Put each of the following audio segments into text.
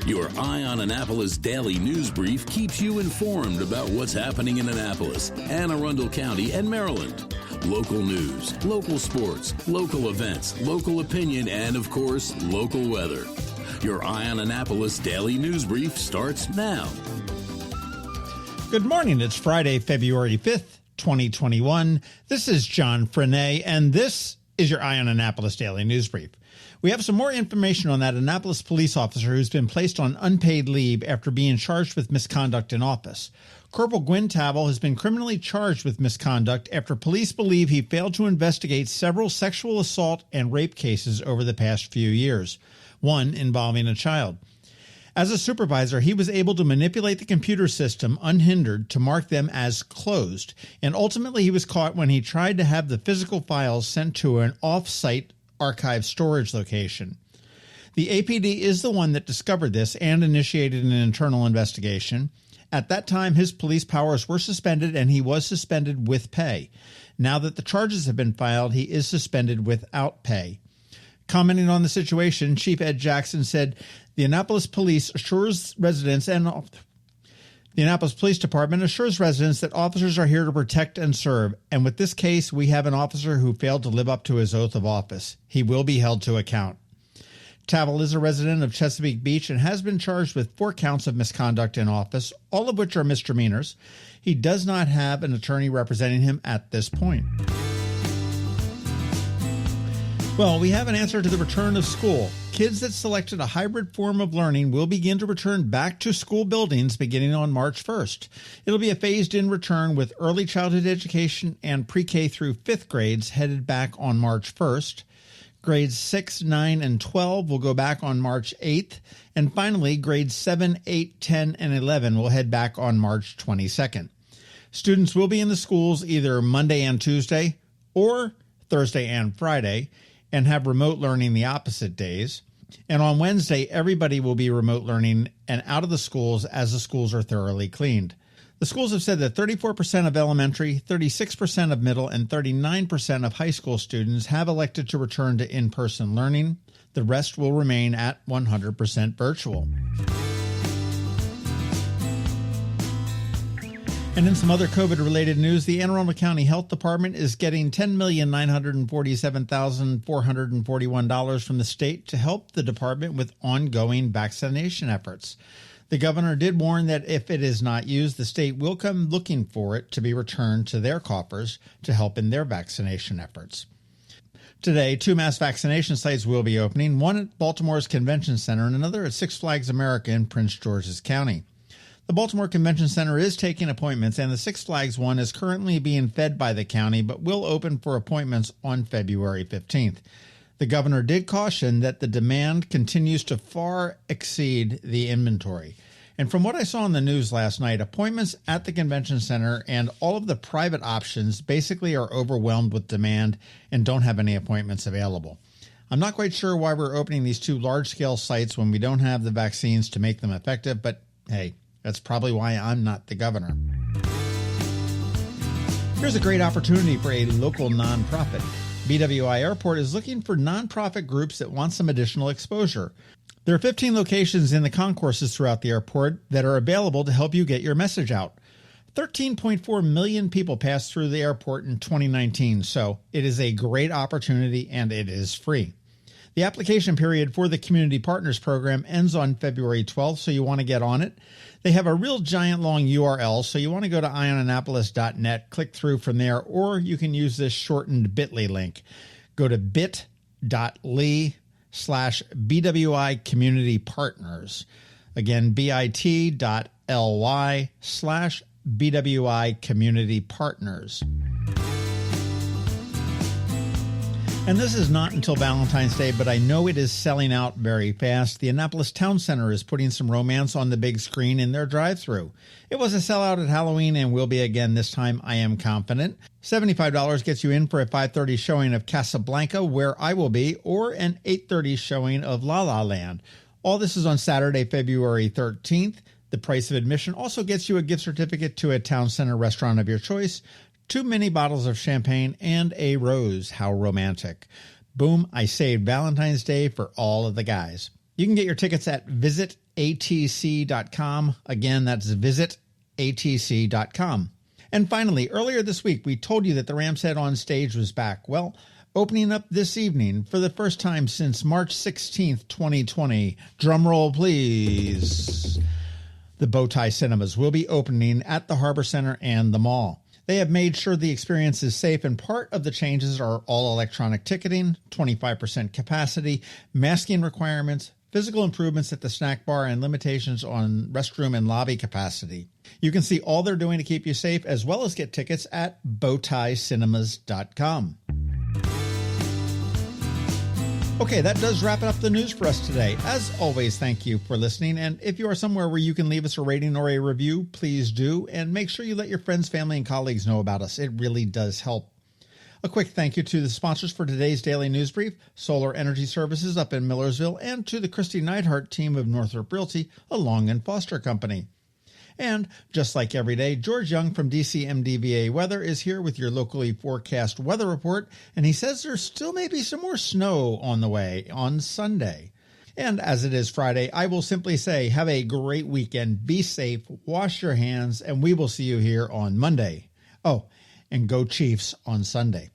Your Eye on Annapolis daily news brief keeps you informed about what's happening in Annapolis, Anne Arundel County, and Maryland. Local news, local sports, local events, local opinion, and, of course, local weather. Your Eye on Annapolis daily news brief starts now. Good morning. It's Friday, February 5th, 2021. This is John Frenaye, and this is your Eye on Annapolis daily news brief. We have some more information on that Annapolis police officer who's been placed on unpaid leave after being charged with misconduct in office. Corporal Gwyn Tavel has been criminally charged with misconduct after police believe he failed to investigate several sexual assault and rape cases over the past few years, one involving a child. As a supervisor, he was able to manipulate the computer system unhindered to mark them as closed, and ultimately he was caught when he tried to have the physical files sent to an off-site archive storage location. The APD is the one that discovered this and initiated an internal investigation. At that time, his police powers were suspended and he was suspended with pay. Now that the charges have been filed, he is suspended without pay. Commenting on the situation, Chief Ed Jackson said, The Annapolis Police Department assures residents that officers are here to protect and serve, and with this case, we have an officer who failed to live up to his oath of office. He will be held to account. Tavel is a resident of Chesapeake Beach and has been charged with 4 counts of misconduct in office, all of which are misdemeanors. He does not have an attorney representing him at this point. Well, we have an answer to the return of school. Kids that selected a hybrid form of learning will begin to return back to school buildings beginning on March 1st. It'll be a phased-in return with early childhood education and pre-K through 5th grades headed back on March 1st. Grades 6, 9, and 12 will go back on March 8th. And finally, grades 7, 8, 10, and 11 will head back on March 22nd. Students will be in the schools either Monday and Tuesday or Thursday and Friday, and have remote learning the opposite days. And on Wednesday, everybody will be remote learning and out of the schools as the schools are thoroughly cleaned. The schools have said that 34% of elementary, 36% of middle, and 39% of high school students have elected to return to in-person learning. The rest will remain at 100% virtual. And in some other COVID-related news, the Anne Arundel County Health Department is getting $10,947,441 from the state to help the department with ongoing vaccination efforts. The governor did warn that if it is not used, the state will come looking for it to be returned to their coffers to help in their vaccination efforts. Today, 2 mass vaccination sites will be opening, one at Baltimore's Convention Center and another at Six Flags America in Prince George's County. The Baltimore Convention Center is taking appointments, and the Six Flags one is currently being fed by the county, but will open for appointments on February 15th. The governor did caution that the demand continues to far exceed the inventory. And from what I saw in the news last night, appointments at the convention center and all of the private options basically are overwhelmed with demand and don't have any appointments available. I'm not quite sure why we're opening these 2 large-scale sites when we don't have the vaccines to make them effective, but hey, that's probably why I'm not the governor. Here's a great opportunity for a local nonprofit. BWI Airport is looking for nonprofit groups that want some additional exposure. There are 15 locations in the concourses throughout the airport that are available to help you get your message out. 13.4 million people passed through the airport in 2019, so it is a great opportunity and it is free. The application period for the Community Partners Program ends on February 12th, so you want to get on it. They have a real giant long URL, so you want to go to eyeonannapolis.net, click through from there, or you can use this shortened bit.ly link. Go to bit.ly/BWI Community Partners. Again, bit.ly/BWI Community Partners. And this is not until Valentine's Day, but I know it is selling out very fast. The Annapolis Town Center is putting some romance on the big screen in their drive-thru. It was a sellout at Halloween and will be again this time, I am confident. $75 gets you in for a 5:30 showing of Casablanca, Where I Will Be, or an 8:30 showing of La La Land. All this is on Saturday, February 13th. The price of admission also gets you a gift certificate to a Town Center restaurant of your choice, 2 mini bottles of champagne, and a rose. How romantic. Boom, I saved Valentine's Day for all of the guys. You can get your tickets at visitatc.com. Again, that's visitatc.com. And finally, earlier this week, we told you that the Ram's Head on Stage was back. Well, opening up this evening for the first time since March 16th, 2020. Drum roll, please. The Bowtie Cinemas will be opening at the Harbor Center and the mall. They have made sure the experience is safe, and part of the changes are all electronic ticketing, 25% capacity, masking requirements, physical improvements at the snack bar, and limitations on restroom and lobby capacity. You can see all they're doing to keep you safe, as well as get tickets at bowtiecinemas.com. Okay, that does wrap up the news for us today. As always, thank you for listening. And if you are somewhere where you can leave us a rating or a review, please do. And make sure you let your friends, family, and colleagues know about us. It really does help. A quick thank you to the sponsors for today's Daily News Brief, Solar Energy Services up in Millersville, and to the Kristi Neidhardt Team of Northrop Realty, a Long and Foster company. And just like every day, George Young from DCMDVA Weather is here with your locally forecast weather report, and he says there still may be some more snow on the way on Sunday. And as it is Friday, I will simply say have a great weekend, be safe, wash your hands, and we will see you here on Monday. Oh, and go Chiefs on Sunday.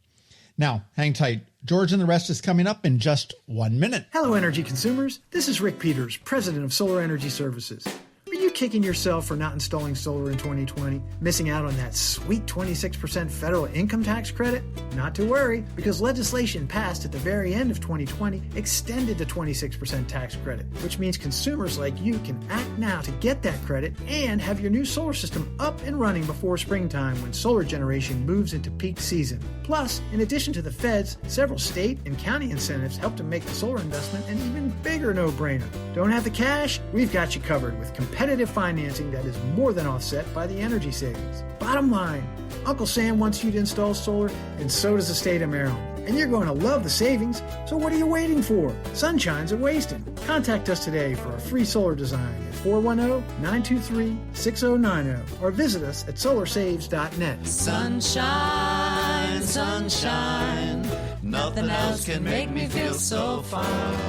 Now, hang tight. George and the rest is coming up in just 1 minute. Hello, energy consumers. This is Rick Peters, president of Solar Energy Services. Are you kicking yourself for not installing solar in 2020, missing out on that sweet 26% federal income tax credit? Not to worry, because legislation passed at the very end of 2020 extended the 26% tax credit, which means consumers like you can act now to get that credit and have your new solar system up and running before springtime when solar generation moves into peak season. Plus, in addition to the feds, several state and county incentives help to make the solar investment an even bigger no-brainer. Don't have the cash? We've got you covered with competitive financing that is more than offset by the energy savings. Bottom line, Uncle Sam wants you to install solar, and so does the state of Maryland. And you're going to love the savings, so what are you waiting for? Sunshine's a wasting. Contact us today for a free solar design at 410-923-6090 or visit us at solarsaves.net. Sunshine, sunshine, nothing else can make me feel so fine.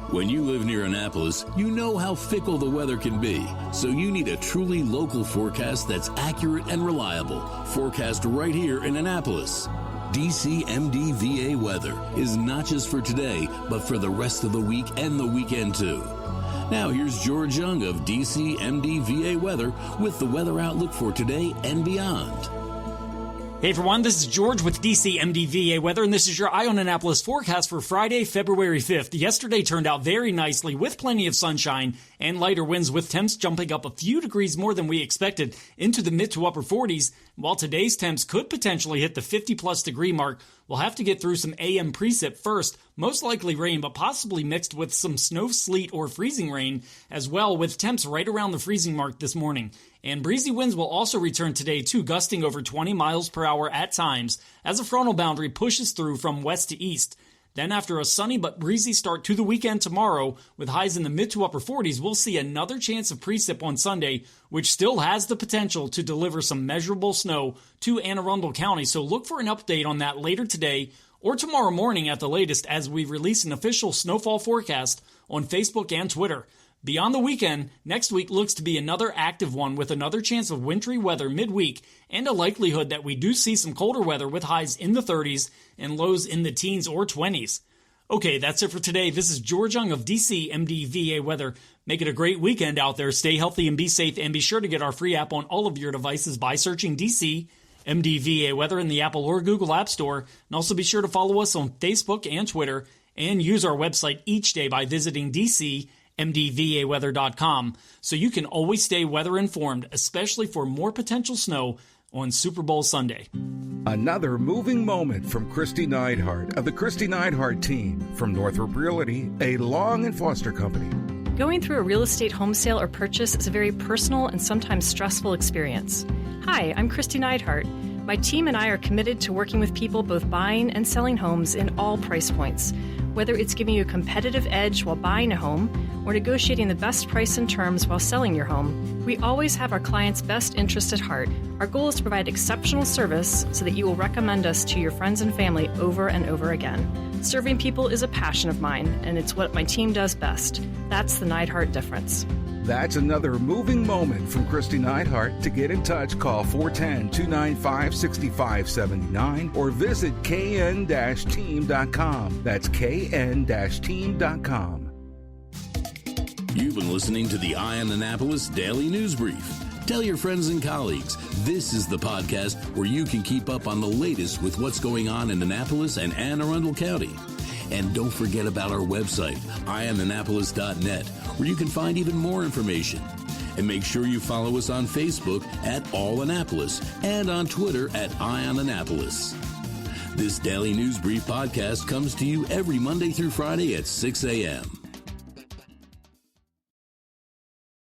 When you live near Annapolis, you know how fickle the weather can be. So you need a truly local forecast that's accurate and reliable. Forecast right here in Annapolis. DCMDVA Weather is not just for today, but for the rest of the week and the weekend too. Now here's George Young of DCMDVA Weather with the weather outlook for today and beyond. Hey everyone, this is George with DCMDVA Weather, and this is your Eye on Annapolis forecast for Friday, February 5th. Yesterday turned out very nicely with plenty of sunshine and lighter winds, with temps jumping up a few degrees more than we expected into the mid to upper 40s. While today's temps could potentially hit the 50-plus degree mark, we'll have to get through some AM precip first, most likely rain, but possibly mixed with some snow, sleet, or freezing rain as well, with temps right around the freezing mark this morning. And breezy winds will also return today too, gusting over 20 miles per hour at times as a frontal boundary pushes through from west to east. Then after a sunny but breezy start to the weekend tomorrow, with highs in the mid to upper 40s, we'll see another chance of precip on Sunday, which still has the potential to deliver some measurable snow to Anne Arundel County. So look for an update on that later today or tomorrow morning at the latest as we release an official snowfall forecast on Facebook and Twitter. Beyond the weekend, next week looks to be another active one with another chance of wintry weather midweek and a likelihood that we do see some colder weather with highs in the 30s and lows in the teens or 20s. Okay, that's it for today. This is George Young of DCMDVA Weather. Make it a great weekend out there. Stay healthy and be safe, and be sure to get our free app on all of your devices by searching DCMDVA Weather in the Apple or Google App Store. And also be sure to follow us on Facebook and Twitter, and use our website each day by visiting DCMDVAweather.com so you can always stay weather informed, especially for more potential snow on Super Bowl Sunday. Another moving moment from Kristi Neidhardt of the Kristi Neidhardt Team from Northrop Realty, a Long and Foster company. Going through a real estate home sale or purchase is a very personal and sometimes stressful experience. Hi, I'm Kristi Neidhardt. My team and I are committed to working with people both buying and selling homes in all price points. Whether it's giving you a competitive edge while buying a home or negotiating the best price and terms while selling your home, We always have our clients' best interest at heart. Our goal is to provide exceptional service so that you will recommend us to your friends and family over and over again. Serving people is a passion of mine, and it's what my team does best. That's the Neidhardt difference. That's another moving moment from Kristi Neidhardt. To get in touch, call 410-295-6579 or visit kn-team.com. That's kn-team.com. You've been listening to the Eye on Annapolis Daily News Brief. Tell your friends and colleagues, this is the podcast where you can keep up on the latest with what's going on in Annapolis and Anne Arundel County. And don't forget about our website, eyeonannapolis.net, where you can find even more information. And make sure you follow us on Facebook at All Annapolis and on Twitter at Eye on Annapolis. This Daily News Brief podcast comes to you every Monday through Friday at 6 a.m.